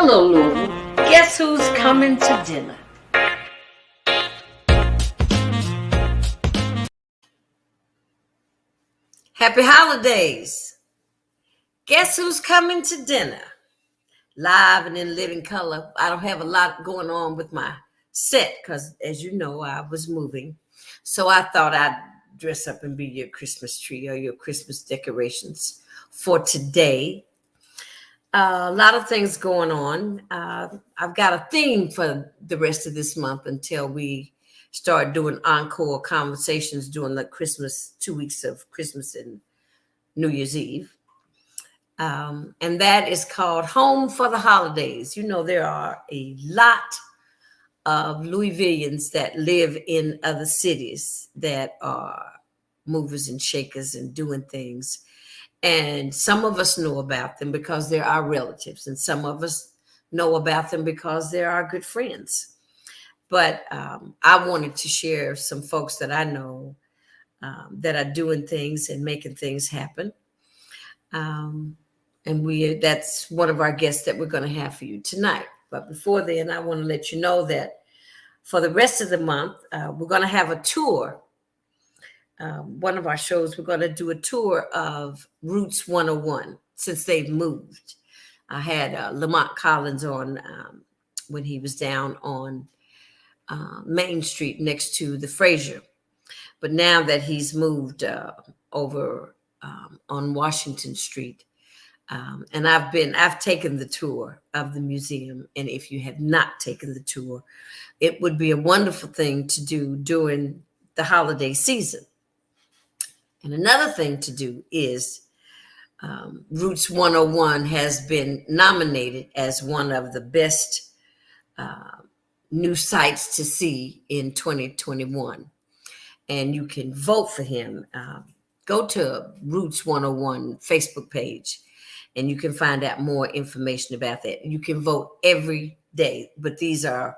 Hello, Louisville. Guess who's coming to dinner? Happy holidays. Guess who's coming to dinner? Live and in living color. I don't have a lot going on with my set because, as you know, I was moving. So I thought I'd dress up and be your Christmas tree or your Christmas decorations for today. A lot of things going on. I've got a theme for the rest of this month until we start doing encore conversations during the Christmas, 2 weeks of Christmas and New Year's Eve. And that is called Home for the Holidays. You know, there are a lot of Louisvillians that live in other cities that are movers and shakers and doing things. And some of us know about them because they're our relatives, and some of us know about them because they're our good friends. But I wanted to share some folks that I know that are doing things and making things happen. And that's one of our guests that we're going to have for you tonight. But before then, I want to let you know that for the rest of the month, we're going to have a tour. One of our shows, we're going to do a tour of Roots 101 since they've moved. I had Lamont Collins on when he was down on Main Street next to the Fraser. But now that he's moved over on Washington Street, and I've taken the tour of the museum. And if you have not taken the tour, it would be a wonderful thing to do during the holiday season. And another thing to do is Roots 101 has been nominated as one of the best new sites to see in 2021. And you can vote for him. Go to Roots 101 Facebook page and you can find out more information about that. You can vote every day, but these are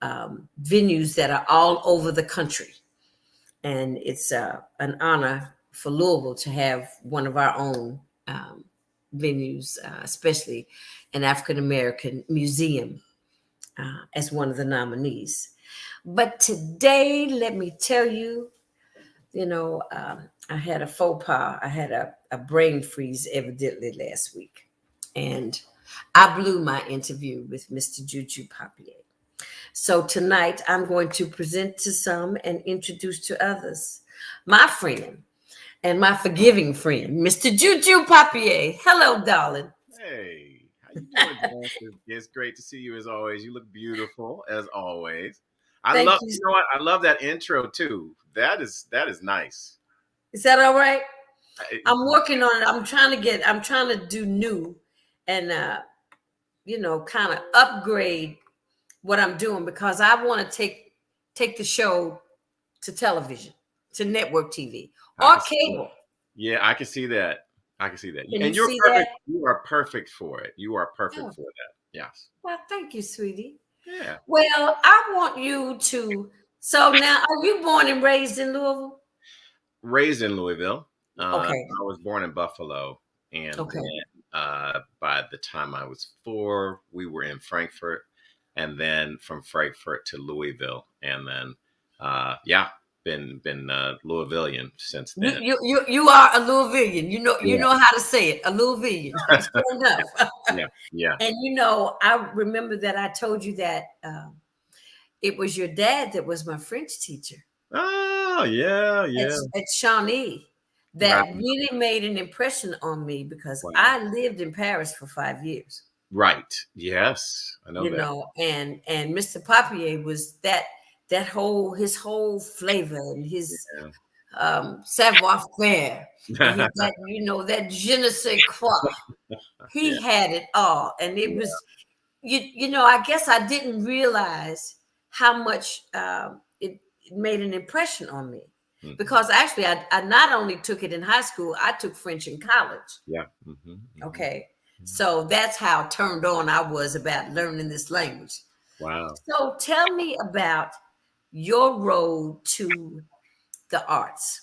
venues that are all over the country. And it's an honor for Louisville to have one of our own venues, especially an African-American museum as one of the nominees. But today, let me tell you, I had a faux pas. I had a brain freeze evidently last week. And I blew my interview with Mr. Juju Papailler. So tonight, I'm going to present to some and introduce to others my friend and my forgiving friend, Mr. Juju Papailler. Hello, darling. Hey, how you doing, Johnson? It's great to see you as always. You look beautiful as always. Thank you. You know what? I love that intro too. That is nice. Is that all right? I'm working on it. I'm trying to do new and kind of upgrade what I'm doing because I want to take the show to television, to network TV or cable. Yeah, I can see that. Can and you're perfect. That? You are perfect for it. You are perfect for that. Yes. Well, thank you, sweetie. Yeah. Well, I want you to. So now, are you born and raised in Louisville? Raised in Louisville. Okay. I was born in Buffalo, and then, by the time I was 4, we were in Frankfurt, and then from Frankfurt to Louisville, and then been Louisvillian since then. You are a Louisvillian. You know how to say it, a Louisvillian. Fair enough. Yeah. And I remember that I told you that it was your dad that was my French teacher. Oh yeah. At Shawnee, that really made an impression on me because I lived in Paris for 5 years. Right. Yes, I know that. And Mr. Papailler was his whole flavor and his savoir-faire, that je ne sais quoi. He had it all. And it was, I guess I didn't realize how much it made an impression on me. Mm-hmm. Because actually, I not only took it in high school, I took French in college. Yeah. Mm-hmm. Okay. So that's how turned on I was about learning this language. Wow. So tell me about your road to the arts.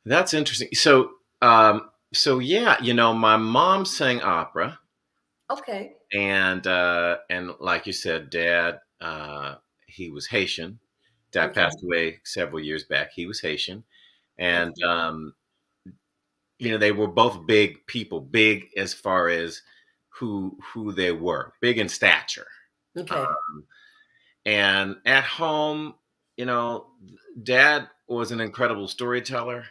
That's interesting. So yeah, my mom sang opera. Okay. And like you said, Dad, he was Haitian. Dad Okay. passed away several years back. He was Haitian, and Okay. they were both big people, big as far as who they were, big in stature. Okay. Um, and at home, you know, Dad was an incredible storyteller,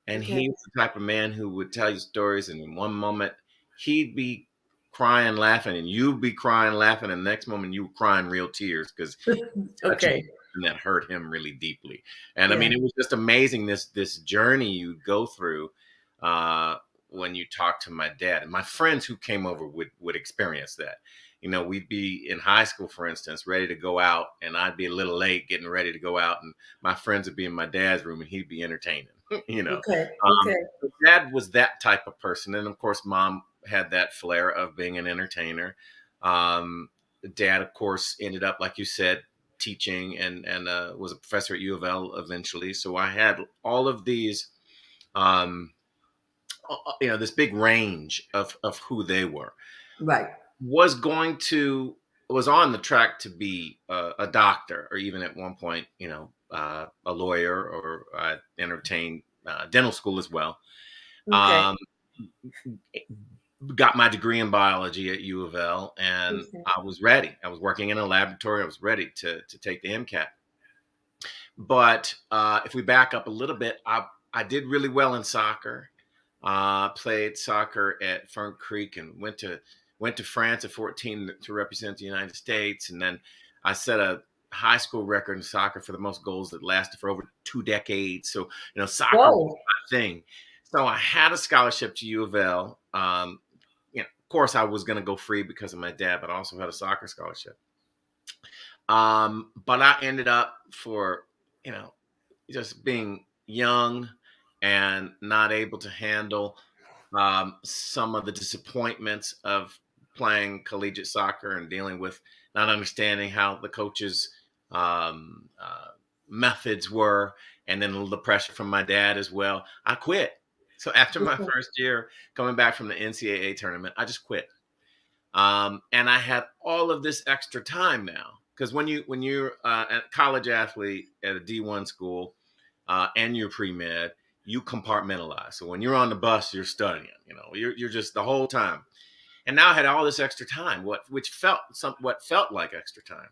and Okay. he was the type of man who would tell you stories, and in one moment he'd be crying, laughing, and you'd be crying, laughing, and the next moment you were crying real tears because touching Okay. something that hurt him really deeply. And I Yeah. mean, it was just amazing this journey you go through uh, when you talk to my dad. And my friends who came over would experience that. We'd be in high school, for instance, ready to go out, and I'd be a little late getting ready to go out, and my friends would be in my dad's room, and he'd be entertaining. you know, Okay. um, Okay. but Dad was that type of person, and of course, Mom had that flair of being an entertainer. Um, Dad, of course, ended up, like you said, teaching and was a professor at U of L eventually. So I had all of these, um, this big range of who they were. Right. Was going to was on the track to be a doctor, or even at one point, a lawyer, or I entertained dental school as well. Okay. Um, got my degree in biology at U of L, and Okay. I was ready. I was working in a laboratory. I was ready to take the MCAT. But if we back up a little bit, I did really well in soccer. Played soccer at Fern Creek and went to France at 14 to represent the United States, and then I set a high school record in soccer for the most goals that lasted for over 2 decades. So soccer was Whoa. my thing. So I had a scholarship to U of L. Of course, I was going to go free because of my dad, but I also had a soccer scholarship. But I ended up for you know just being young and not able to handle some of the disappointments of playing collegiate soccer and dealing with not understanding how the coaches' methods were, and then the pressure from my dad as well. I quit. So after my Okay. first year coming back from the NCAA tournament, I just quit. And I had all of this extra time now, because when you're a college athlete at a D1 school, and you're pre-med, you compartmentalize. So when you're on the bus, you're studying. You're just the whole time. And now I had all this extra time, what felt like extra time,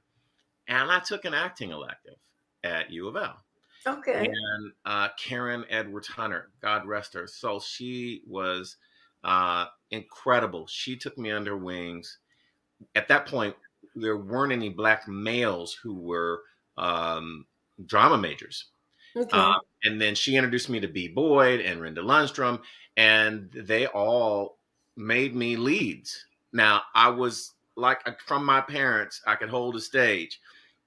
and I took an acting elective at U of L. Okay. And Karen Edwards Hunter, God rest her soul, she was incredible. She took me under wings. At that point, there weren't any black males who were um, drama majors. Uh, Okay. and then she introduced me to B. Boyd and Renda Lundstrom, and they all made me leads. Now, I was like, from my parents, I could hold a stage,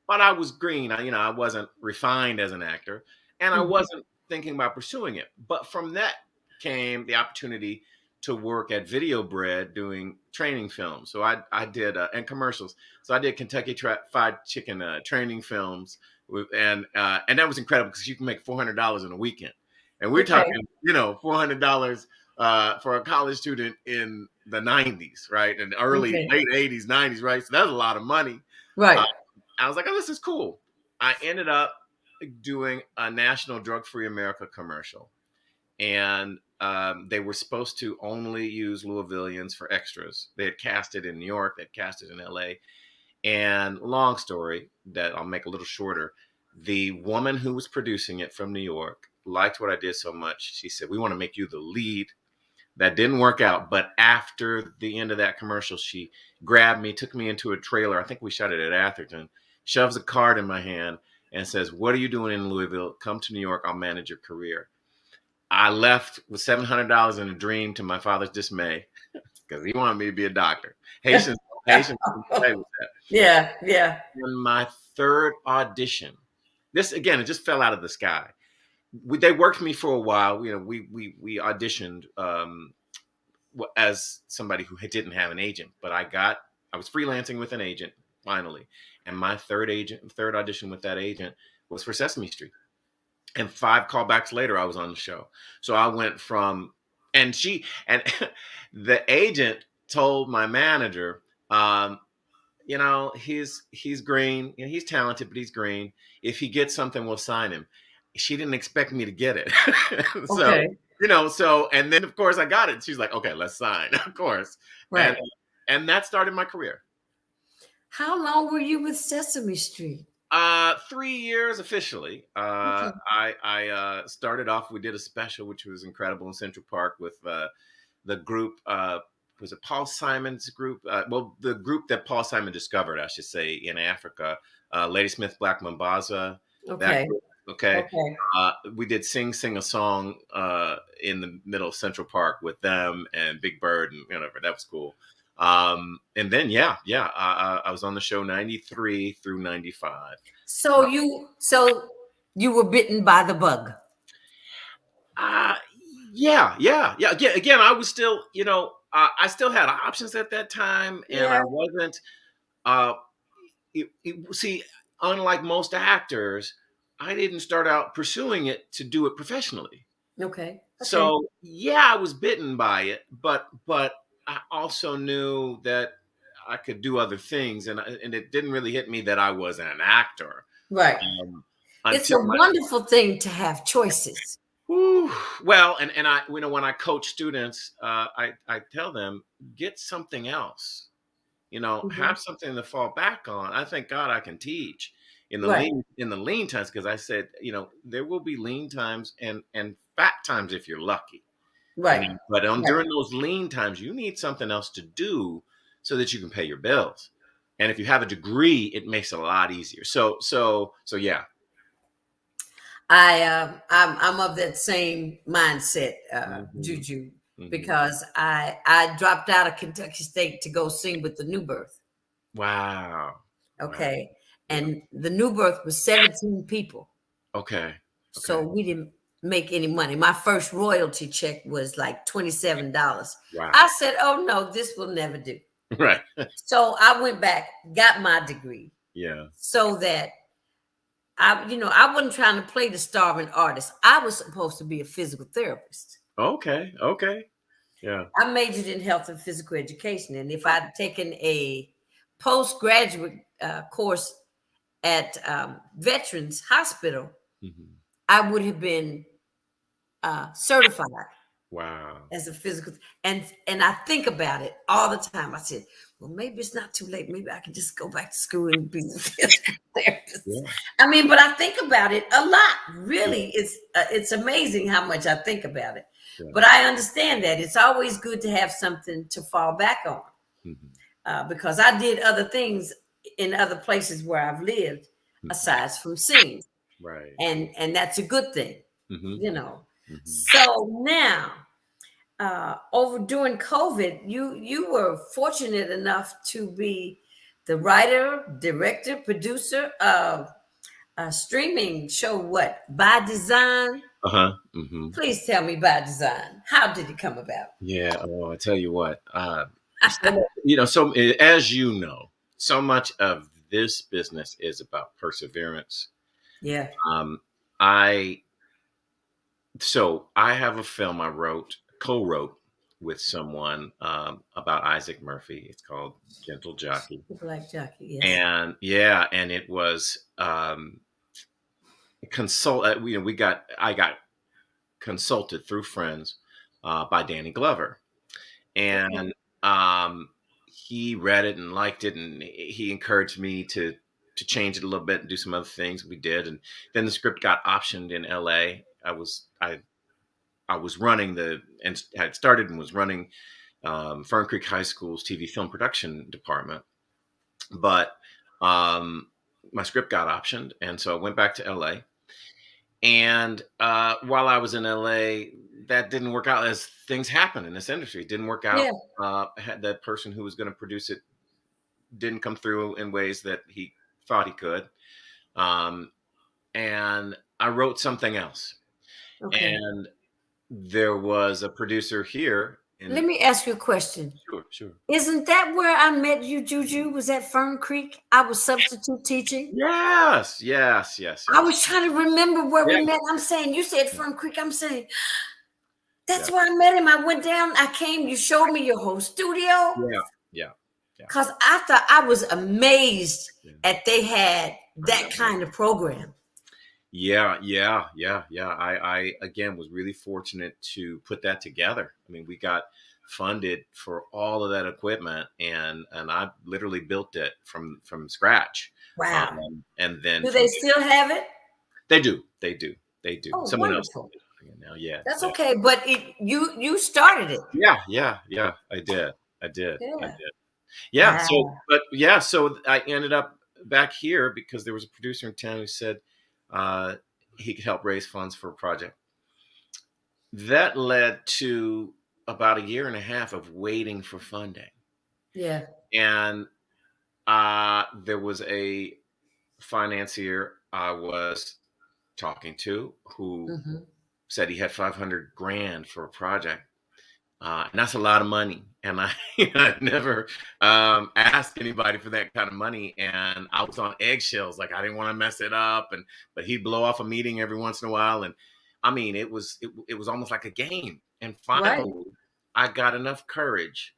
but I was green. I wasn't refined as an actor, and I Mhm. wasn't thinking about pursuing it. But from that came the opportunity to work at Video Bread doing training films. So I did and commercials. So I did Kentucky Fried Chicken training films, and that was incredible because you can make $400 in a weekend, and we're Okay. talking $400 for a college student in the '90s, right, and early Okay. late '80s, '90s, right. So that's a lot of money. Uh, Right. I was like, oh, this is cool. I ended up doing a National Drug Free America commercial, and they were supposed to only use Louisvillians for extras. They had cast it in New York, they had cast it in LA. And long story that I'll make a little shorter, the woman who was producing it from New York liked what I did so much. She said, we want to make you the lead. That didn't work out. But after the end of that commercial, she grabbed me, took me into a trailer. I think we shot it at Atherton, shoves a card in my hand and says, what are you doing in Louisville? Come to New York. I'll manage your career. I left with $700 in a dream, to my father's dismay, because he wanted me to be a doctor. Haitians don't play with that. Yeah. Yeah. In my third audition, this again, it just fell out of the sky. They worked me for a while. We auditioned as somebody who didn't have an agent, but I was freelancing with an agent finally, and my third audition with that agent was for Sesame Street. And 5 callbacks later, I was on the show. So I went from, and the agent told my manager, he's green. He's talented, but he's green. If he gets something, we'll sign him. She didn't expect me to get it. So, Okay. and then of course I got it. She's like, okay, let's sign, of course. And Right. and that started my career. How long were you with Sesame Street? 3 years officially. Okay. I started off. We did a special, which was incredible in Central Park with the group. Was it Paul Simon's group? Well, the group that Paul Simon discovered, I should say, in Africa. Ladysmith Black Mambaza. That Okay. group. Okay. Okay. We did Sing a Song in the middle of Central Park with them and Big Bird and whatever. That was cool. And then I was on the show 93 through 95. So you were bitten by the bug. uh yeah. Again, I was still, I still had options at that time, and Yeah. I wasn't uh see, unlike most actors, I didn't start out pursuing it to do it professionally. Okay. Okay. So yeah, I was bitten by it, but I also knew that I could do other things, and it didn't really hit me that I was an actor Right. um, It's a until my wonderful thing to have choices. whew, well, and I, when I coach students, I tell them, get something else. Mhm. Have something to fall back on. I thank God I can teach Right. in the lean times, because I said, there will be lean times and fat times if you're lucky. Right. But Right. during those lean times, you need something else to do so that you can pay your bills. And if you have a degree, it makes it a lot easier. So yeah. I'm of that same mindset, Hmm. Juju, Hmm. because I dropped out of Kentucky State to go sing with the New Birth. Wow. Wow. Okay, Yeah. and the New Birth was 17 people, Okay. so Okay. we didn't make any money. My first royalty check was like $27. Wow. I said, "Oh no, this will never do." Right. So I went back, got my degree, Yeah. so that I wasn't trying to play the starving artist. I was supposed to be a physical therapist. Okay. Okay. Yeah. I majored in health and physical education, and if I'd taken a postgraduate course at Veterans Hospital, Hmm. I would have been certified Wow. as a physical. And I think about it all the time. I said, well, maybe it's not too late. Maybe I can just go back to school and be a physical therapist. Yeah. I mean, but I think about it a lot. Yeah. Really, it's amazing how much I think about it. Yeah. But I understand that it's always good to have something to fall back on, Hmm. because I did other things in other places where I've lived Hmm. aside from singing, Right. and that's a good thing, Hmm. you know. Hmm. So now, over during COVID, you were fortunate enough to be the writer, director, producer of a streaming show. What, By Design? Uh-huh. Hmm. Please tell me, By Design. How did it come about? Yeah. Oh, I tell you what. So as you know, so much of this business is about perseverance. Yeah. Um, I I have a film I co-wrote with someone about Isaac Murphy. It's called Gentle Jockey, The Black Jockey. Yes. and yeah, and it was consult. I got consulted through friends by Danny Glover, Okay. and he read it and liked it, and he encouraged me to change it a little bit and do some other things. We did, and then the script got optioned in L.A. I was running and had started and was running Fern Creek High School's TV film production department, but um, my script got optioned, and so I went back to LA. And while I was in LA, that didn't work out, as things happen in this industry. It didn't work out. Yeah. Had that person who was going to produce it didn't come through in ways that he thought he could, um, and I wrote something else. Okay. And there was a producer here Let in me ask you a question. sure, sure. Isn't that where I met you, Juju? Was at Fern Creek? I was substitute teaching. Yes, yes, yes, I yes. was trying to remember where we Yeah, met. I'm saying, you said Fern Creek. I'm saying, That's where I met him. I went down. I came. You showed me your whole studio. Yeah, yeah, yeah. Cause I was amazed at they had I that know. kind of program. Yeah, yeah, yeah, yeah. I again was really fortunate to put that together. I mean, we got funded for all of that equipment, and I literally built it from scratch. Wow. And then Do they from still have it? they do, they do, they do. Oh, Someone else wonderful. is doing it now. Yeah, That's yeah, okay. But you started it. yeah, yeah, yeah. I did, I Yeah. did. Yeah. So, Wow. but yeah, so I ended up back here because there was a producer in town who said uh, he could help raise funds for a project. That led to about a year and a half of waiting for funding. Yeah. And there was a financier I was talking to who Hmm. said he had 500 grand for a project. And that's a lot of money. And I never asked anybody for that kind of money. And I was on eggshells. Like I didn't want to mess it up. But he'd blow off a meeting every once in a while. And I mean, it was almost like a game. And Right. finally, I got enough courage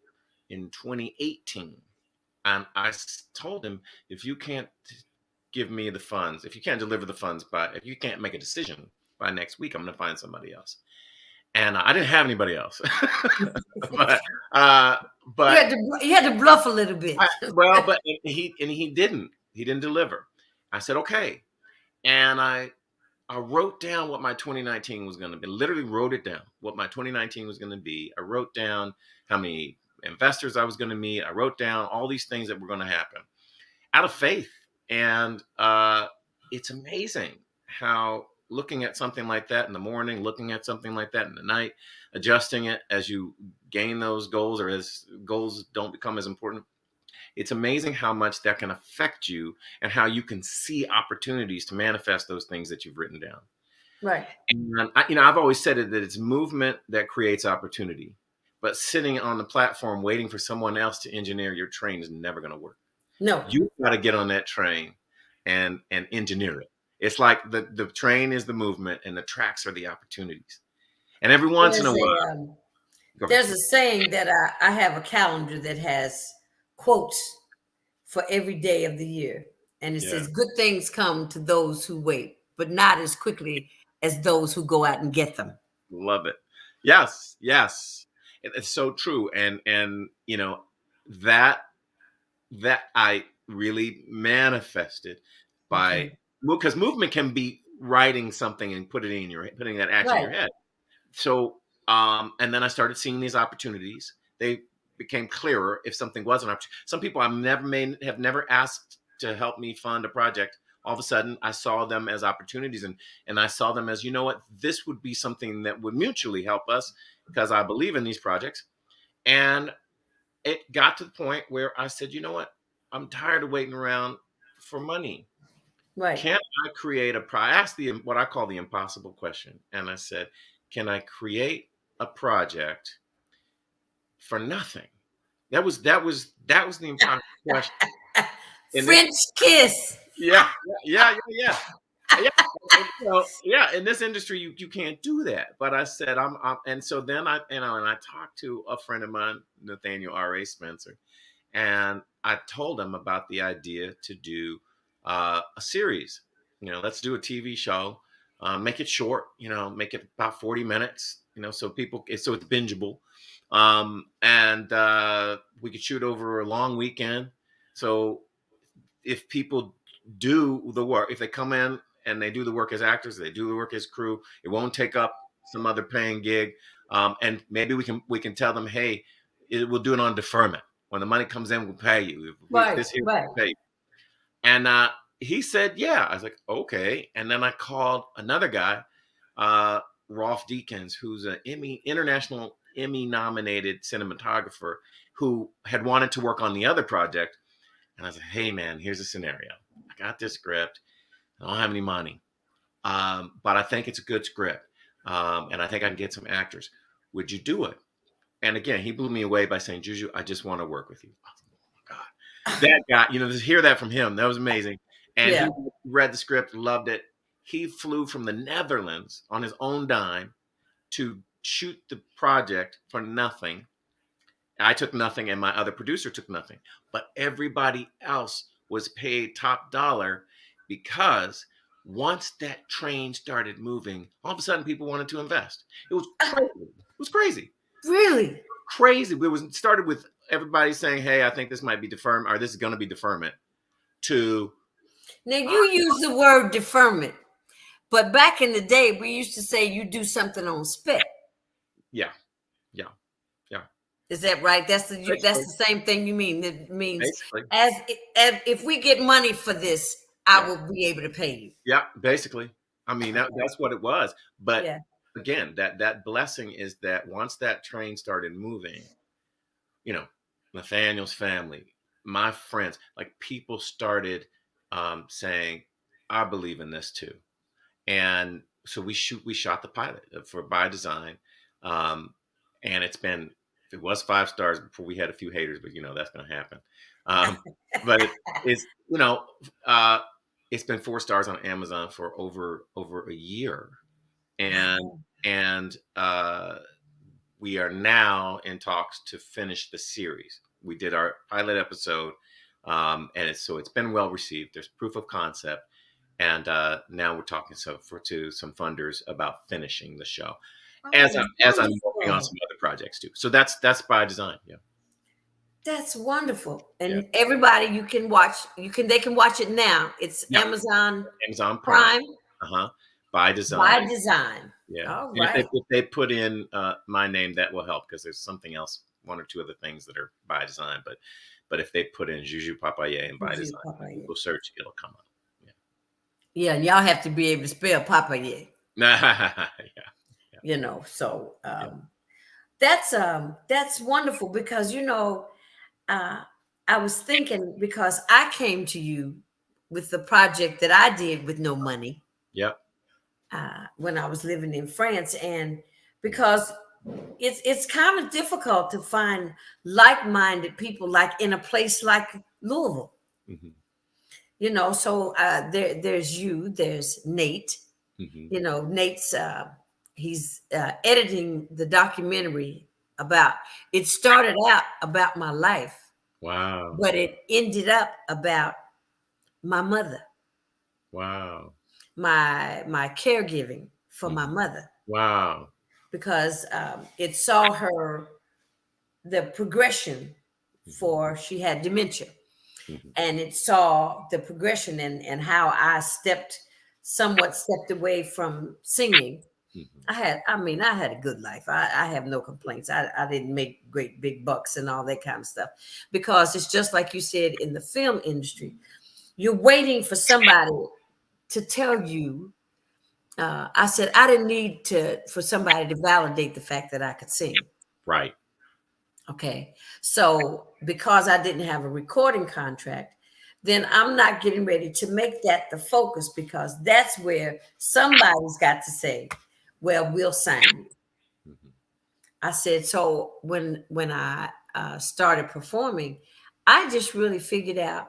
in 2018. And told him, if you can't give me the funds, if you can't deliver the funds if you can't make a decision by next week, I'm going to find somebody else. And I didn't have anybody else. but uh, but You had to bluff a little bit. but he didn't deliver. I said okay, and I wrote down what my 2019 was going to be. Literally wrote it down what my 2019 was going to be. I wrote down how many investors I was going to meet. I wrote down all these things that were going to happen out of faith, and it's amazing how looking at something like that in the morning, looking at something like that in the night, adjusting it as you gain those goals or as goals don't become as important. It's amazing how much that can affect you and how you can see opportunities to manifest those things that you've written down. Right. And I've always said that it's movement that creates opportunity, but sitting on the platform waiting for someone else to engineer your train is never going to work. No. You got to get on that train and engineer it. It's like the train is the movement and the tracks are the opportunities. And every once in a while, There's a saying that I have a calendar that has quotes for every day of the year. And it says, good things come to those who wait, but not as quickly as those who go out and get them. Love it. Yes, yes. It's so true. And that I really manifested by, because movement can be writing something and putting that action in your head. So, and then I started seeing these opportunities. They became clearer if something was an opportunity. Some people have never asked to help me fund a project. All of a sudden, I saw them as opportunities, and I saw them as, you know what, this would be something that would mutually help us because I believe in these projects. And it got to the point where I said, you know what, I'm tired of waiting around for money. Right. Can I create I asked what I call the impossible question. And I said, can I create a project for nothing? That was the impossible question. French kiss. Yeah. Yeah. In this industry, you can't do that. But I said, and so then and I talked to a friend of mine, Nathaniel R.A. Spencer, and I told him about the idea to do a series. Let's do a TV show, make it short, make it about 40 minutes, so it's bingeable. And we could shoot over a long weekend. So if people do the work, if they come in and they do the work as actors, they do the work as crew, it won't take up some other paying gig. And maybe we can tell them, hey, we'll do it on deferment. When the money comes in, we'll pay you. We'll pay you. And he said, yeah. I was like, okay. And then I called another guy, Rolf Deakins, who's an international Emmy nominated cinematographer who had wanted to work on the other project. And I was like, hey man, here's a scenario. I got this script. I don't have any money. But I think it's a good script. And I think I can get some actors. Would you do it? And again, he blew me away by saying, Juju, I just want to work with you. Oh my God. That guy, to hear that from him, that was amazing. And he read the script, loved it. He flew from the Netherlands on his own dime to shoot the project for nothing. I took nothing, and my other producer took nothing. But everybody else was paid top dollar because once that train started moving, all of a sudden people wanted to invest. It was crazy. It was crazy. Really? Crazy. It started with everybody saying, "Hey, I think this might be deferment, or this is going to be deferment." To Now you use the word deferment, but back in the day, we used to say you do something on spec. yeah, yeah, yeah. Is that right? That's Basically, the same thing you mean. It means basically, as if we get money for this, I yeah, will be able to pay you. yeah. Basically, I mean that's what it was. But Yeah. again, that blessing is that once that train started moving, you know, Nathaniel's family, my friends, like people started saying, "I believe in this too." And so we shot the pilot for By Design, um, and it was 5 stars before we had a few haters, but that's going to happen. But it's uh, it's been 4 stars on Amazon for over a year, and Wow. and we are now in talks to finish the series. We did our pilot episode, and it's been well received. There's proof of concept, and now we're talking to some funders about finishing the show, as Oh, I'm working on wonderful. some other projects too. So that's By Design. Yeah, That's wonderful. yeah, And everybody you can watch, they can watch it now. It's yeah. Amazon Amazon Prime. Prime By Design. by design. Yeah, All and right. if they put in my name, that will help because there's something else, one or two other things that are By Design, but if they put in Juju Papailler and By Juju Design, Papailler. Google search, it'll come up. Yeah, and y'all have to be able to spell Papailler. Yeah, yeah, So yeah, that's wonderful because uh, I was thinking because I came to you with the project that I did with no money yeah. when I was living in France, and because it's kind of difficult to find like-minded people like in a place like Louisville. Hmm. So there's Nate. Hmm. Nate's he's editing the documentary about it started out about my life, Wow, but it ended up about my mother, wow, my caregiving for my hmm, mother, wow. because it saw the progression Hmm. for she had dementia, Hmm. and it saw the progression and how I somewhat stepped away from singing. Hmm. I had a good life. I have no complaints. I didn't make great big bucks and all that kind of stuff, because it's just like you said in the film industry. You're waiting for somebody to tell you. I said I didn't need for somebody to validate the fact that I could sing. Right. Okay. So because I didn't have a recording contract, then I'm not getting ready to make that the focus, because that's where somebody's got to say, well, we'll sign you. Hmm. I said, so when I started performing, I just really figured out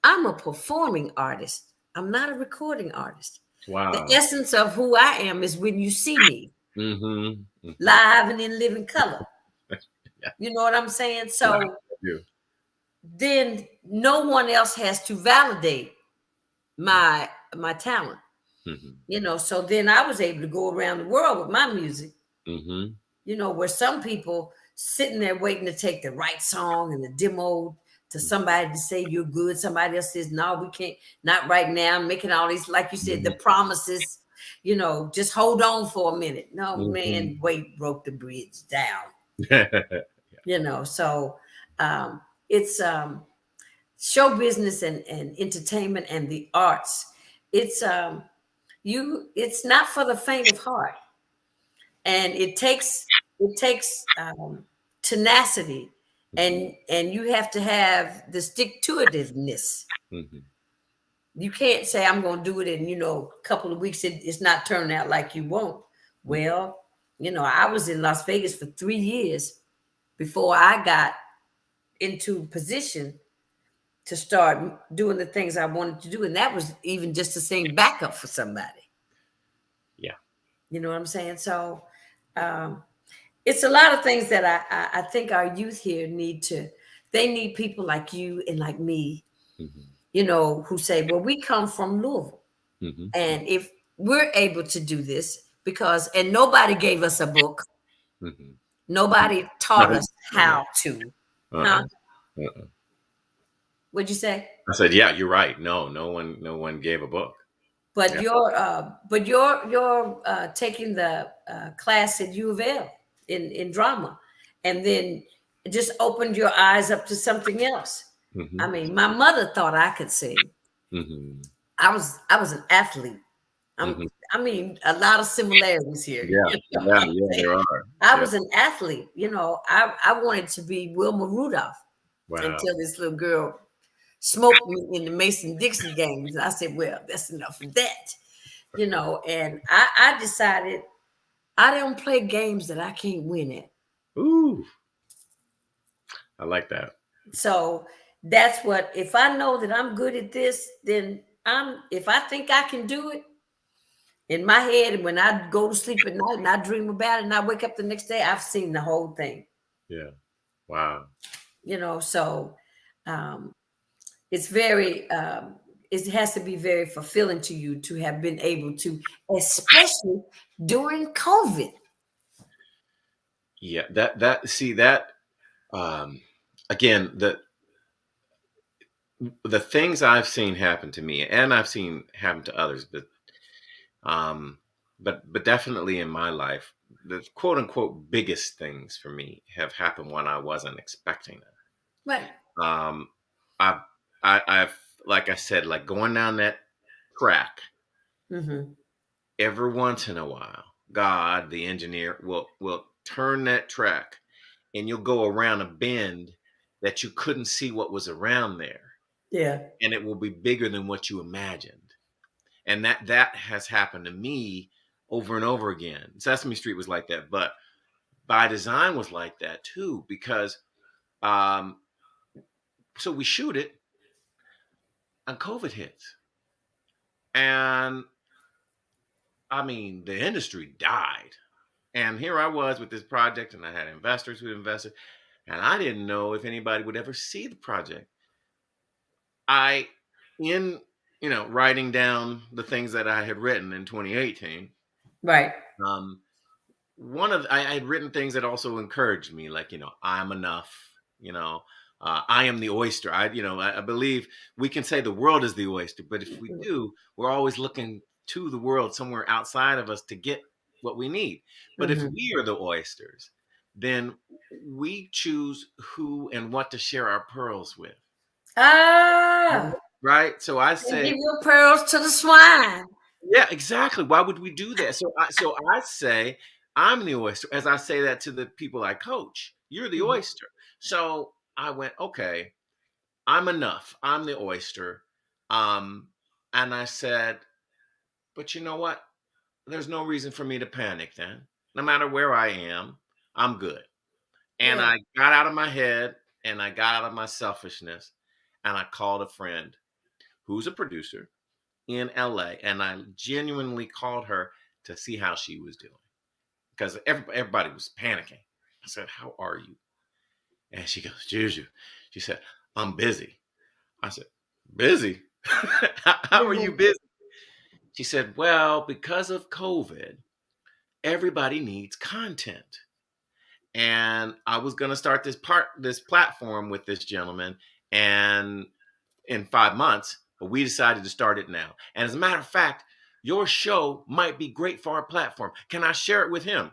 I'm a performing artist. I'm not a recording artist. The Wow. essence of who I am is when you see me Hmm. Hmm. live and in living color. Yeah. You know what I'm saying? Yeah. So I do. then no one else has to validate my talent. Hmm. So then I was able to go around the world with my music, Hmm. where some people sitting there waiting to take the right song and the demo to somebody to say you're good. Somebody else says, no, we can't, not right now. Making all these, like you said, the promises, just hold on for a minute. No, Hmm. man, wait, broke the bridge down, So it's show business and entertainment and the arts. It's it's not for the faint of heart, and it takes tenacity, and you have to have the stick to itiveness. Hmm. You can't say I'm going to do it in a couple of weeks. It's not turning out like you want. Well, I was in Las Vegas for 3 years before I got into position to start doing the things I wanted to do, and that was even just to sing backup for somebody. Yeah. You know what I'm saying? So It's a lot of things that I think our youth here need to. They need people like you and like me, Mm-hmm. who say, "Well, we come from Louisville, Mm-hmm. and if we're able to do this, and nobody gave us a book, Mm-hmm. nobody taught No. us how to, huh? Uh-uh. Uh-uh. What'd you say?" I said, yeah, you're right. No, no one gave a book. But Yeah. you're taking the class at U of L in drama, and then it just opened your eyes up to something else. I Mm-hmm. mean, my mother thought I could sing. Mm-hmm. I was an athlete. Mm-hmm. I mean, a lot of similarities here. Yeah. Yeah. Yeah. There are. I Yeah. was an athlete. I wanted to be Wilma Rudolph Wow. until this little girl smoked me in the Mason Dixon games. And I said, well, that's enough of that. And I decided I don't play games that I can't win at. Ooh, I like that. So that's what, if I know that I'm good at this, then if I think I can do it in my head, and when I go to sleep at night and I dream about it and I wake up the next day, I've seen the whole thing, Yeah. Wow. so um, it's very, it has to be very fulfilling to you to have been able to, especially during COVID. Yeah. That see that again, the things I've seen happen to me and I've seen happen to others, um but definitely in my life, the quote unquote biggest things for me have happened when I wasn't expecting them. Right. Um I've I've like I said, like going down that track, Mm-hmm. every once in a while, God, the engineer, will turn that track and you'll go around a bend that you couldn't see what was around there. Yeah. And it will be bigger than what you imagined. And that has happened to me over and over again. Sesame Street was like that, but by design was like that too, because um, so we shoot it and COVID hits. And I mean, the industry died. And here I was with this project, and I had investors who invested, and I didn't know if anybody would ever see the project. I, in writing down the things that I had written in 2018, Right. um, I had written things that also encouraged me, like I'm enough. You know, I am the oyster. I believe we can say the world is the oyster, but if we do, we're always looking to the world somewhere outside of us to get what we need. But if Mm-hmm. we are the oysters, then we choose who and what to share our pearls with. Ah, Right? So I and say, give your pearls to the swine. yeah, exactly. Why would we do that? So I say I'm the oyster. As I say that to the people I coach, you're the Mhm. oyster. So I went, okay, I'm enough. I'm the oyster. Um, and I said, but you know what? There's no reason for me to panic then. No matter where I am, I'm good. And Yeah. I got out of my head and I got out of my selfishness and I called a friend who's a producer in LA, and I genuinely called her to see how she was doing because everybody was panicking. I said, "How are you?" And she goes, "Juju," she said, "I'm busy." I said, "Busy? How are you Mhm. busy?" She said, "Well, because of COVID, everybody needs content." And I was going to start this platform with this gentleman, and in 5 months, but we decided to start it now. And as a matter of fact, your show might be great for our platform. Can I share it with him?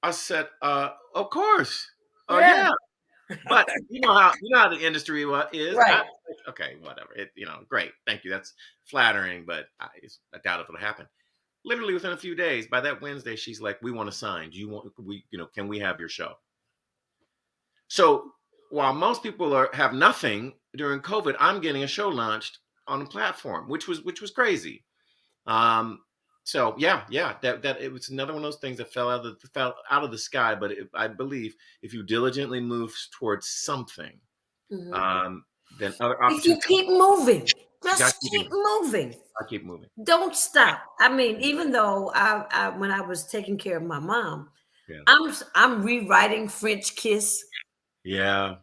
I said, of course. Oh Yeah. yeah. But you know how the industry is. Right. Okay, whatever. Great. Thank you. That's flattering, but I doubt it'll happen. Literally within a few days, by that Wednesday, she's like, "We want to sign. Do you want can we have your show?" So while most people have nothing during COVID, I'm getting a show launched on a platform, which was crazy. Um, so yeah, that it was another one of those things that fell out of the sky. But I believe if you diligently move towards something, Mhm. then other If you opportunities. keep moving. Gotta Just keep moving. I keep moving. Don't stop. I mean, even though when I was taking care of my mom, Yeah. I'm rewriting French Kiss. Yeah.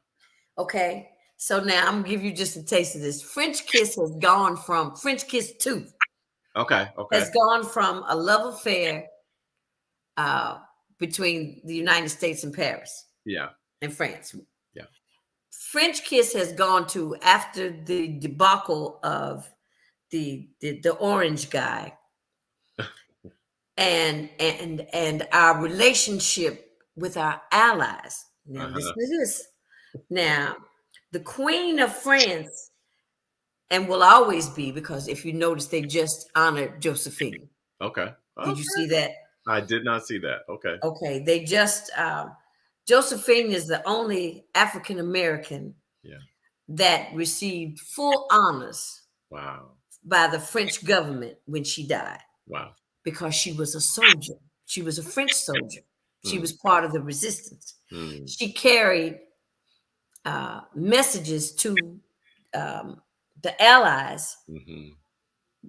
Okay. So now I'm gonna give you just a taste of this. French Kiss has gone from French Kiss 2 Okay. Okay. has gone from a love affair uh, between the United States and Paris Yeah. and France. Yeah. French Kiss has gone to after the debacle of the orange guy and our relationship with our allies. Now listen Uh-huh. to this. Now, the Queen of France, and will always be, because if you notice, they just honored Josephine. Okay. Did you Okay. see that? I did not see that. Okay. Okay, they just Josephine is the only African American Yeah. that received full honors Wow. by the French government when she died Wow. because she was a soldier. She was a French soldier. She Mm. was part of the resistance. Mm. She carried messages to the Allies Mm-hmm.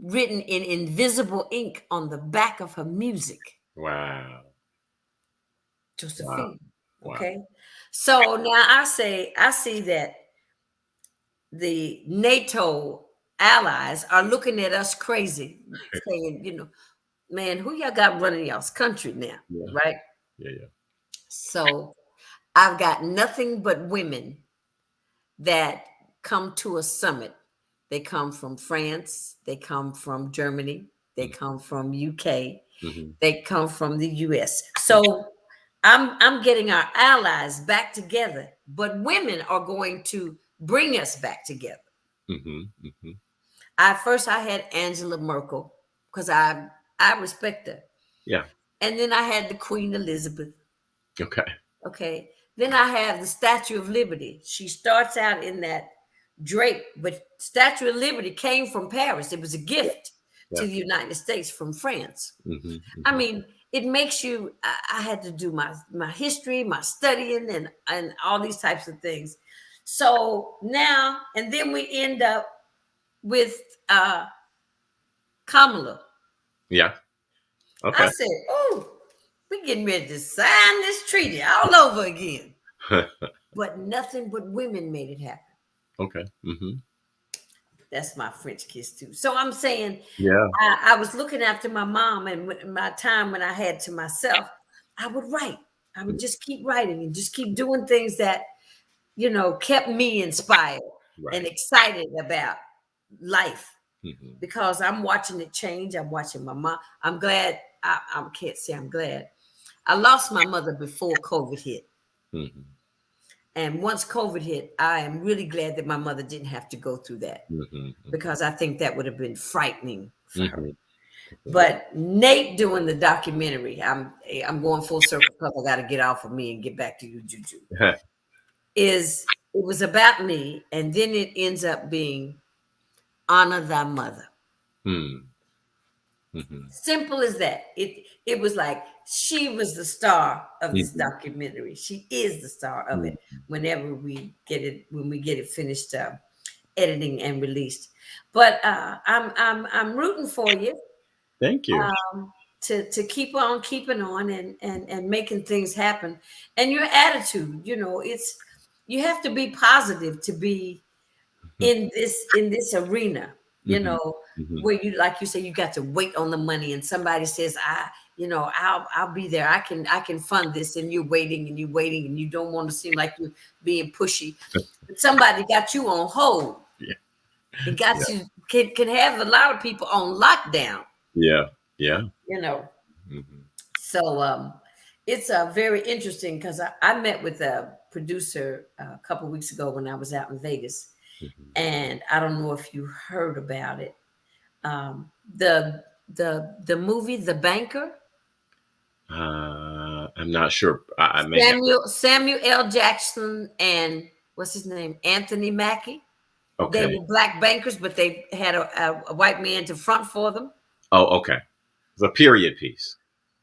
written in invisible ink on the back of her music. Wow. Wow. Josephine. Wow. Okay. So now I see that the NATO allies are looking at us crazy, saying, man, who y'all got running y'all's country now? Yeah. Right. Yeah. Yeah. So I've got nothing but women that come to a summit. They come from France, they come from Germany, they come from UK, Mm-hmm. they come from the US. So I'm getting our allies back together, but women are going to bring us back together. Mm-hmm. Mm-hmm. I had Angela Merkel because I respect her. Yeah. And then I had the Queen Elizabeth. Okay. Okay. Then I have the Statue of Liberty. She starts out in that drape, but Statue of Liberty came from Paris. It was a gift Yeah. to the United States from France. Mm-hmm. I Mm-hmm. mean, it makes you. I had to do my history, my studying, and all these types of things. So now, and then we end up with Kamala. Yeah. I Okay. said, "Oh, we're getting ready to sign this treaty all over again." But nothing but women made it happen. Okay. Mm-hmm. That's my French kiss too. So I'm saying Yeah. I was looking after my mom, and my time when I had to myself, I would write. I would just keep writing and just keep doing things that kept me inspired and Right. excited about life Mm-hmm. because I'm watching it change. I'm watching my mom. I'm glad. I can't say I'm glad. I lost my mother before COVID hit. Mm-hmm. And once COVID hit, I am really glad that my mother didn't have to go through that Mm-hmm. because I think that would have been frightening for her. Mm-hmm. But Nate doing the documentary, I'm going full circle because I got to get off of me and get back to you, Juju. It was about me, and then it ends up being honor thy mother. Mm-hmm. Mm-hmm. Simple as that. It was like she was the star of this Mm-hmm. documentary. She is the star of it. Whenever we get it, when we get it finished, editing and released. But I'm rooting for you Thank you. to keep on keeping on and making things happen. And your attitude, it's you have to be positive to be in this arena, Mm-hmm. Mm-hmm. where you, like you say, you got to wait on the money, and somebody says, I'll be there. I can fund this, and you're waiting and you're waiting, and you don't want to seem like you're being pushy. But somebody got you on hold. Yeah. It got you can have a lot of people on lockdown, Yeah. Yeah. you know. Mm-hmm. So it's very interesting because I met with a producer a couple weeks ago when I was out in Vegas, Mm-hmm. and I don't know if you heard about it. The movie The Banker. I'm not sure. I may have. Samuel L. Jackson and what's his name, Anthony Mackie. They Okay. were black bankers, but they had a white man to front for them. Oh, okay. It's a period piece.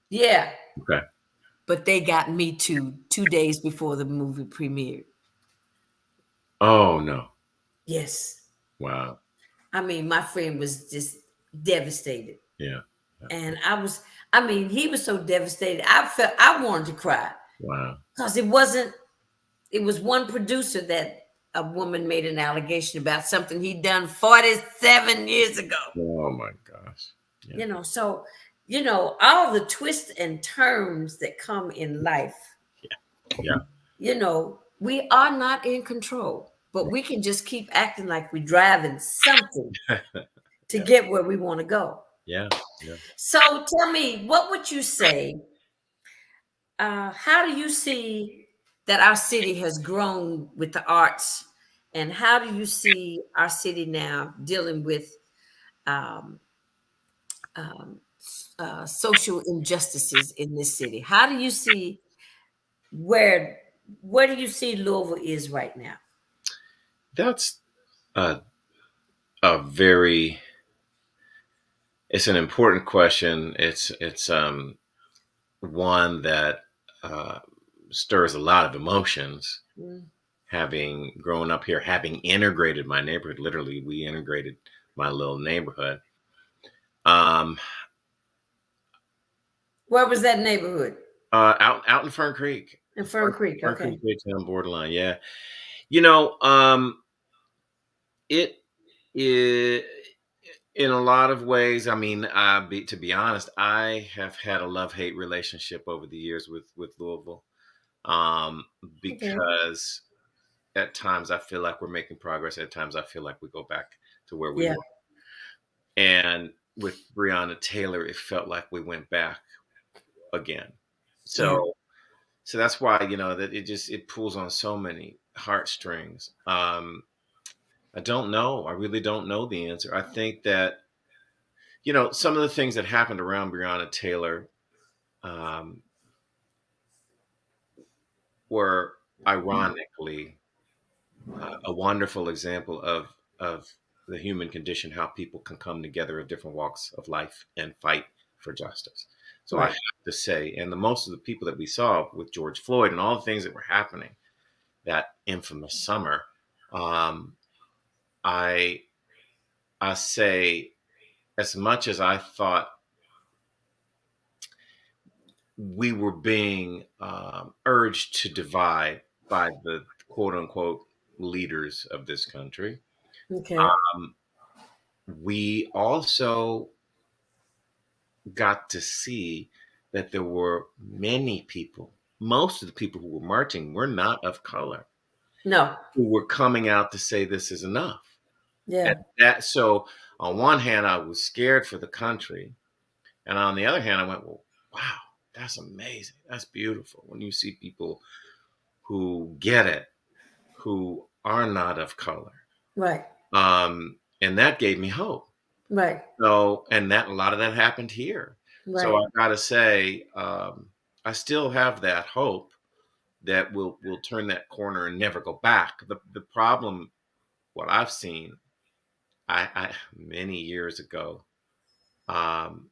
Yeah, Okay. but they got Me Too 2 days before the movie premiered. Oh no. Yes. Wow. I mean, my friend was just devastated. Yeah. And I mean, he was so devastated. I felt I wanted to cry Wow. because it was one producer that a woman made an allegation about something he'd done 47 years ago. Oh my gosh. Yeah. So, all the twists and turns that come in life, Yeah. we are not in control, but we can just keep acting like we're driving something to Yeah. get where we want to go. Yeah. Yeah. So tell me, what would you say? How do you see that our city has grown with the arts? And how do you see our city now dealing with um, um, social injustices in this city? How do you see where where do you see Louisville is right now? That's a, a very, it's an important question. It's one that uh, stirs a lot of emotions. Mm. Having grown up here, having integrated my neighborhood, literally, we integrated my little neighborhood. Um, Where was that neighborhood? out in Fern Creek, In Fern Creek. Fern Creek, Okay. Baytown borderline. Yeah, you know, it, it in a lot of ways. I mean, to be honest, I have had a love hate relationship over the years with Louisville, um, Okay. because at times I feel like we're making progress. At times I feel like we go back to where we Yeah. were. And with Breonna Taylor, it felt like we went back again. Yeah. So that's why, that it pulls on so many heartstrings. I don't know. I really don't know the answer. I think that, some of the things that happened around Breonna Taylor um, were ironically a wonderful example of the human condition, how people can come together of different walks of life and fight for justice. So I Right. have to say, and the most of the people that we saw with George Floyd and all the things that were happening that infamous summer, um, I I say, as much as I thought we were being urged to divide by the quote unquote leaders of this country, Okay. um, we also got to see that there were many people, most of the people who were marching were not of color, No. who were coming out to say this is enough. And Yeah. so on one hand, I was scared for the country. And on the other hand, I went, well, wow, that's amazing. That's beautiful. When you see people who get it, who are not of color. Right. And that gave me hope. Right. So, and that a lot of that happened here. So Right. I got to say, I still have that hope that we'll turn that corner and never go back. The problem, what I've seen, I many years ago, um,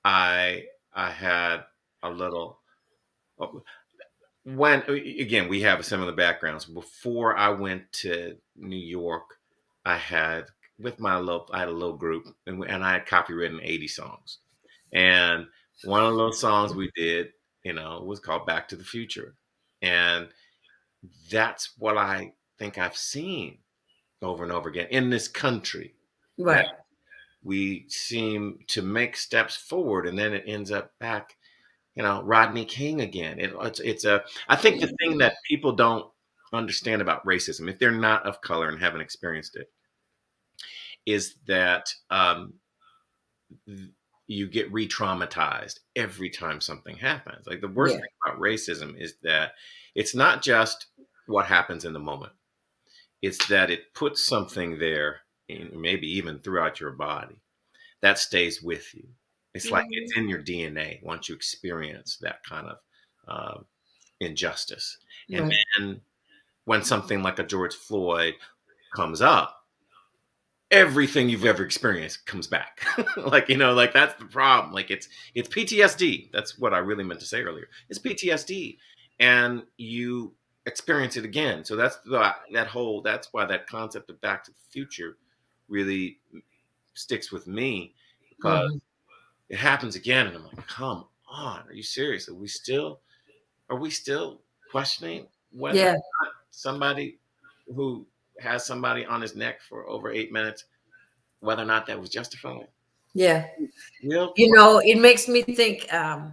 I had a little when again we have similar backgrounds. Before I went to New York, I had I had a little group and I had copywritten 80 songs. And one of those songs we did, was called Back to the Future. And that's what I think I've seen over and over again in this country, that Right. we seem to make steps forward and then it ends up back, Rodney King again. I think the thing that people don't understand about racism, if they're not of color and haven't experienced it, is that you get re-traumatized every time something happens. Like the worst Yeah. thing about racism is that it's not just what happens in the moment. It's that it puts something there, maybe even throughout your body, that stays with you. It's like Mhm. it's in your DNA once you experience that kind of injustice. And Right. then when something like a George Floyd comes up, everything you've ever experienced comes back. Like that's the problem. Like it's PTSD. That's what I really meant to say earlier. It's PTSD, and you experience it again. So that's why that concept of Back to the Future really sticks with me because Mhm. it happens again, and I'm like, come on, are you serious? Are we still questioning whether or Yeah, not somebody who has somebody on his neck for over 8 minutes, whether or not that was justified? yeah. Real You know, it makes me think. Uh,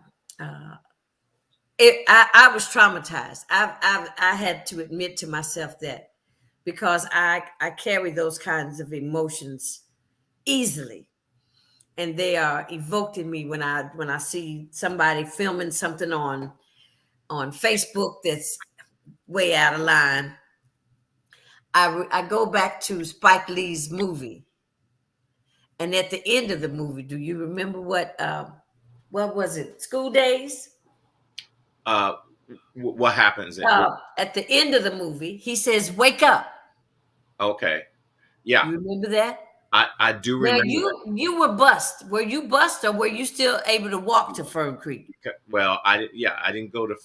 I was traumatized. I had to admit to myself that because I carry those kinds of emotions easily, and they are evoked in me when I see somebody filming something on Facebook that's way out of line. I go back to Spike Lee's movie, and at the end of the movie, do you remember what was it? School Days. uh, what happens? At the end of the movie, he says, "Wake up." Okay, yeah, You remember that? I do Now remember you were bust. Were you bust, or were you still able to walk to Fern Creek? that. Well, I didn't go to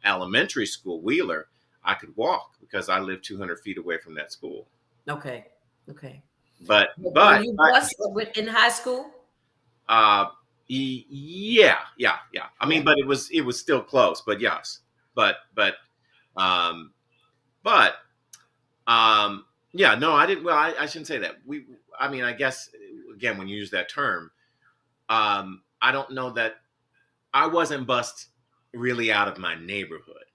elementary school, Wheeler. I could walk because I lived 200 feet away from that school. Okay, okay. Were But you bust in high school? uh, yeah. I Yeah. mean, but it was still close. But yes, but um, but yeah, no, I didn't. Well, I shouldn't say that. I mean, I guess again, when you use that term, I don't know that I wasn't bussed really out of my neighborhood.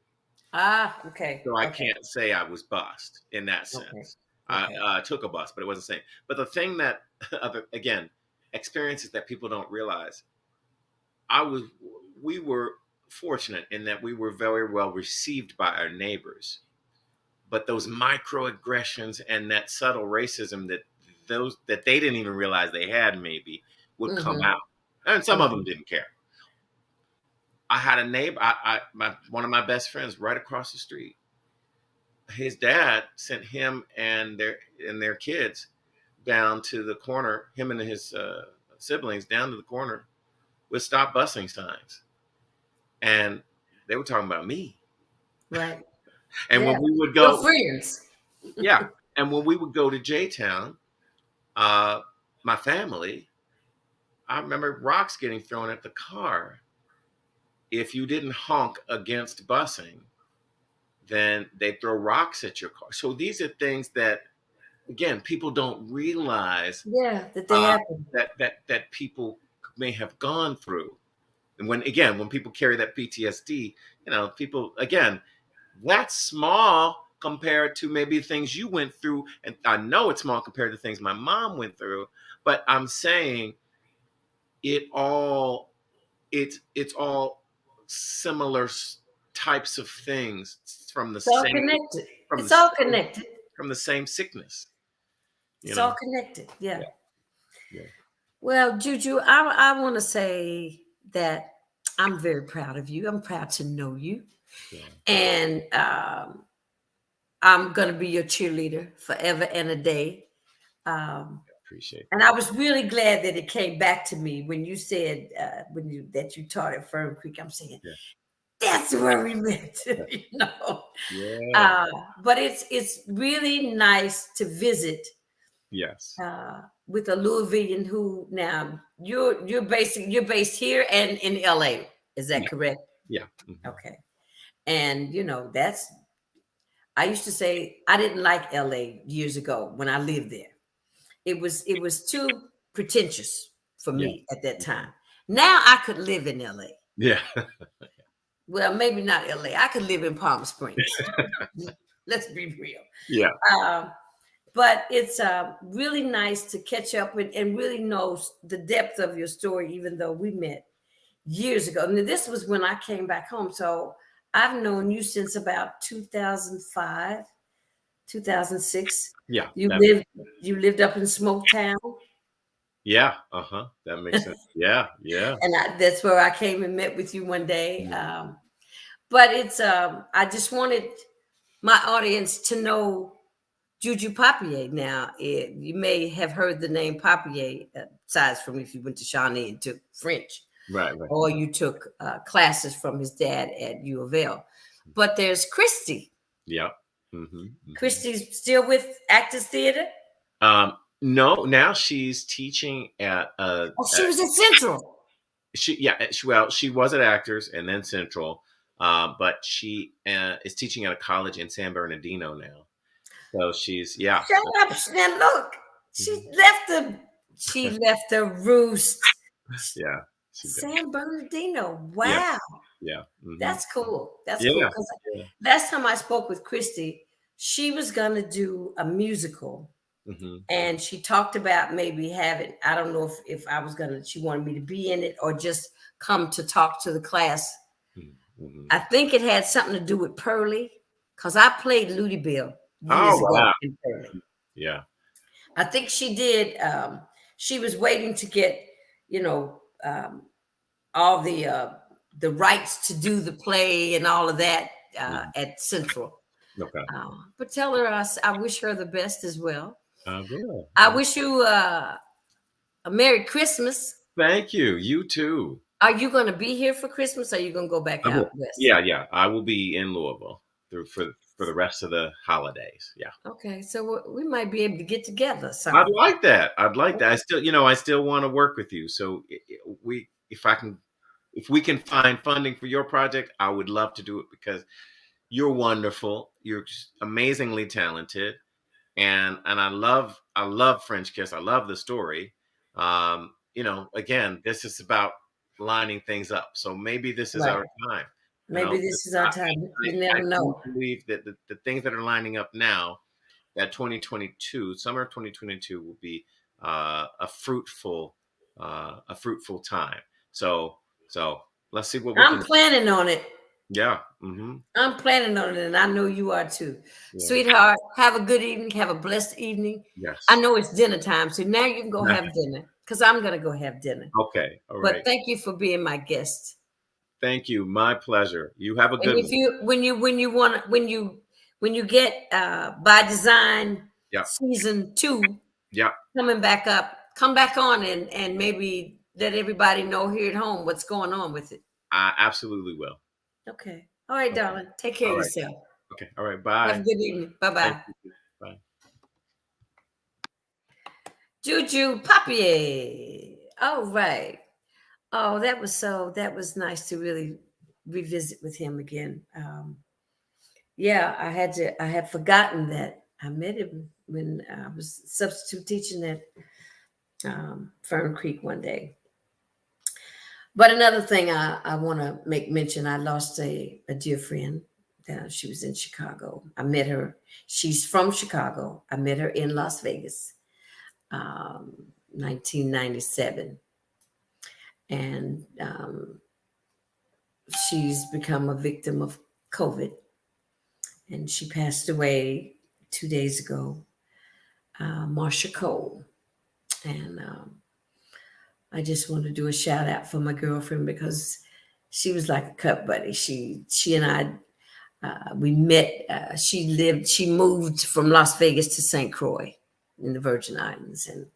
Ah, okay, So I okay, can't say I was bussed in that okay, sense. I okay. took a bus, but it wasn't the same. But the thing that, again, experiences that people don't realize, I was, we were fortunate in that we were very well received by our neighbors. But those microaggressions and that subtle racism that they didn't even realize they had maybe would come Mm-hmm, out, and some of them mm-hmm. didn't care. I had a neighbor, one of my best friends right across the street. His dad sent him and their kids down to the corner. Him and his siblings down to the corner with stop busing signs, and they were talking about me. Right. And Yeah. when we would Your go, friends. yeah, and when we would go to J Town, uh, my family, I remember rocks getting thrown at the car. If you didn't honk against busing, then they throw rocks at your car. So these are things that, again, people don't realize Yeah, that they happen. that people may have gone through. And when people carry that PTSD, people, again, that's small compared to maybe things you went through. And I know it's small compared to things my mom went through, but I'm saying it all it's all similar types of things from the It's all same connected. from the It's all same connected. from the same sickness, you It's know. all connected. Yeah. Yeah, yeah, Well, Juju, I want to say that I'm very proud of you. I'm proud to know you. yeah. And I'm going to be your cheerleader forever and a day. Um, Appreciate and that. I was really glad that it came back to me when you said that you taught at Fern Creek. I'm saying Yeah, that's where we met, yeah, you know. yeah. Uh, but it's really nice to visit Yes, with a Louisvillian who now you're based here and in LA. Is that yeah, correct? yeah. Mhm. Okay. And that's I used to say I didn't like LA years ago when I lived there. It was too pretentious for Yeah, me at that time. Now I could live in LA. yeah, Well, maybe not LA. I could live in Palm Springs. Let's be real. yeah, Um, but it's really nice to catch up and really know the depth of your story, even though we met years ago. And this was when I came back home. So I've known you since about 2005, 2006. yeah. You lived you lived up in Smoketown, Yeah. That makes sense. Yeah, yeah. and that's where I came and met with you one day. Yeah. But it's I just wanted my audience to know Juju Papier. Now, you may have heard the name Papier, aside from if you went to Shawnee and took French, Right, right. or you took classes from his dad at U of L. But there's Christy. Yeah. Hmm. Christy's still with Actors Theater. No, now she's teaching at Oh, she was at Central. she was at Actors and then Central, but she is teaching at a college in San Bernardino now. So she's yeah. Shut up. Now look, Mhm. she left the roost. Yeah, she did. San Bernardino. Yeah, Wow. yeah, That's cool. That's cool. yeah, Because yeah. last time I spoke with Christy, she was going to do a musical. Hmm. And she talked about maybe having, I don't know if I was going to, she wanted me to be in it or just come to talk to the class. Hmm. I think it had something to do with Pearlie because I played Louisville Oh years ago wow, in Pearlie. yeah. I think she did. She was waiting to get, you know, all the rights to do the play and all of that Mhm. at Central. Okay, But tell her I wish her the best as well. I will. I wish you a Merry Christmas. Thank you. You too. Are you going to be here for Christmas? Or are you going to go back I out will. west? Yeah, yeah. I will be in Louisville for the rest of the holidays. Yeah. Okay, so we might be able to get together. I'd Some. like that. I'd like that. I still want to work with you. So if we can find funding for your project, I would love to do it because you're wonderful. You're just amazingly talented, and I love French Kiss. I love the story. Again, this is about lining things up. So maybe this is Right. our time. Maybe this is our time. You I never do know. believe that the things that are lining up now, that 2022, summer of 2022 will be a fruitful time. So let's see what we I'm can. planning on it. Yeah. Hmm. I'm planning on it, and I know you are too. Yeah. Sweetheart, have a good evening. Have a blessed evening. I Yes. know it's dinner time, so now you can go have dinner because I'm going to go have dinner. Okay. All But right. thank you for being my guest. Thank you. My pleasure. You have a And good if one. you when you get by design Yeah. season 2 Yeah. coming back up, come back on and maybe let everybody know here at home what's going on with it. I absolutely will. Okay. All right, Okay. darling. Take care All of right. yourself. Okay. All right. Have a Bye. good evening. Bye Thank bye. you. Bye. Juju Papier. All right. Oh, that was nice to really revisit with him again. Yeah, I had forgotten that I met him when I was substitute teaching at Fern Creek one day. But another thing I want to make mention, I lost a dear friend. She was in Chicago. I met her. She's from Chicago. I met her in Las Vegas, 1997. And she's become a victim of COVID. And she passed away 2 days ago, Marsha Cole. And I just want to do a shout out for my girlfriend because she was like a cut buddy. She and I we met. She moved from Las Vegas to St. Croix in the Virgin Islands, and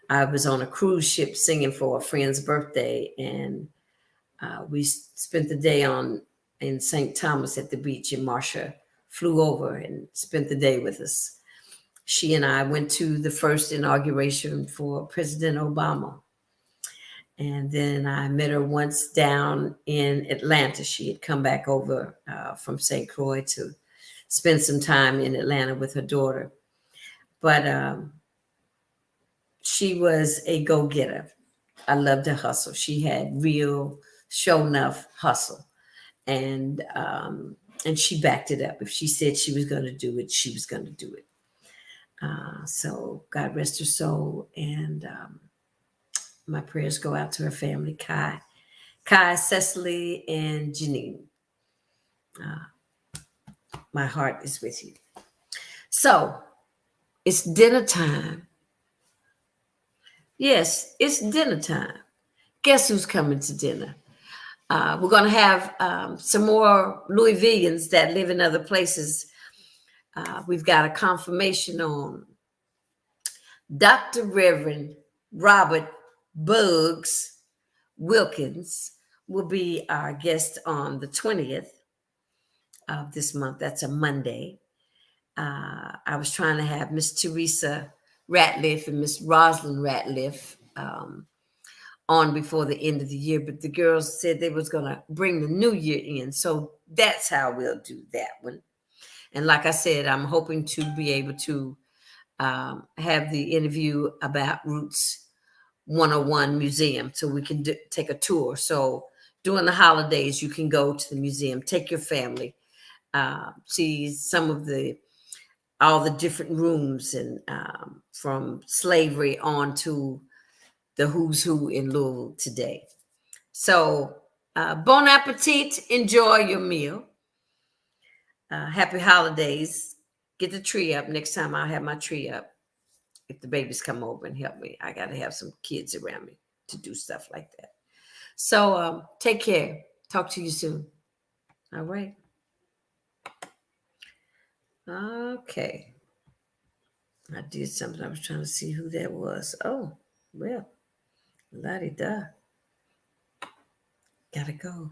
I was on a cruise ship singing for a friend's birthday, and we spent the day in St. Thomas at the beach, and Marsha flew over and spent the day with us. She and I went to the first inauguration for President Obama. And then I met her once down in Atlanta. She had come back over from St. Croix to spend some time in Atlanta with her daughter. But she was a go getter. I loved her hustle. She had real show enough hustle. And she backed it up. If she said she was going to do it, she was going to do it. So God rest her soul. And my prayers go out to her family, Kai, Cecily, and Janine. My heart is with you. So it's dinner time. Yes, it's dinner time. Guess who's coming to dinner? We're going to have some more Louisvillians that live in other places. We've got a confirmation on Dr. Reverend Robert Bugs Wilkins will be our guest on the 20th of this month. That's a Monday. I was trying to have Miss Teresa Ratliff and Miss Rosalind Ratliff on before the end of the year, but the girls said they was going to bring the new year in. So that's how we'll do that one. And like I said, I'm hoping to be able to have the interview about Roots 101 Museum so we can take a tour. So during the holidays, you can go to the museum, take your family, see some of all the different rooms and from slavery on to the who's who in Louisville today. So bon appetit, enjoy your meal. Happy holidays. Get the tree up. Next time I'll have my tree up. If the babies come over and help me, I got to have some kids around me to do stuff like that. So take care. Talk to you soon. All right. Okay. I did something. I was trying to see who that was. Oh, well, la-di-da. Gotta go.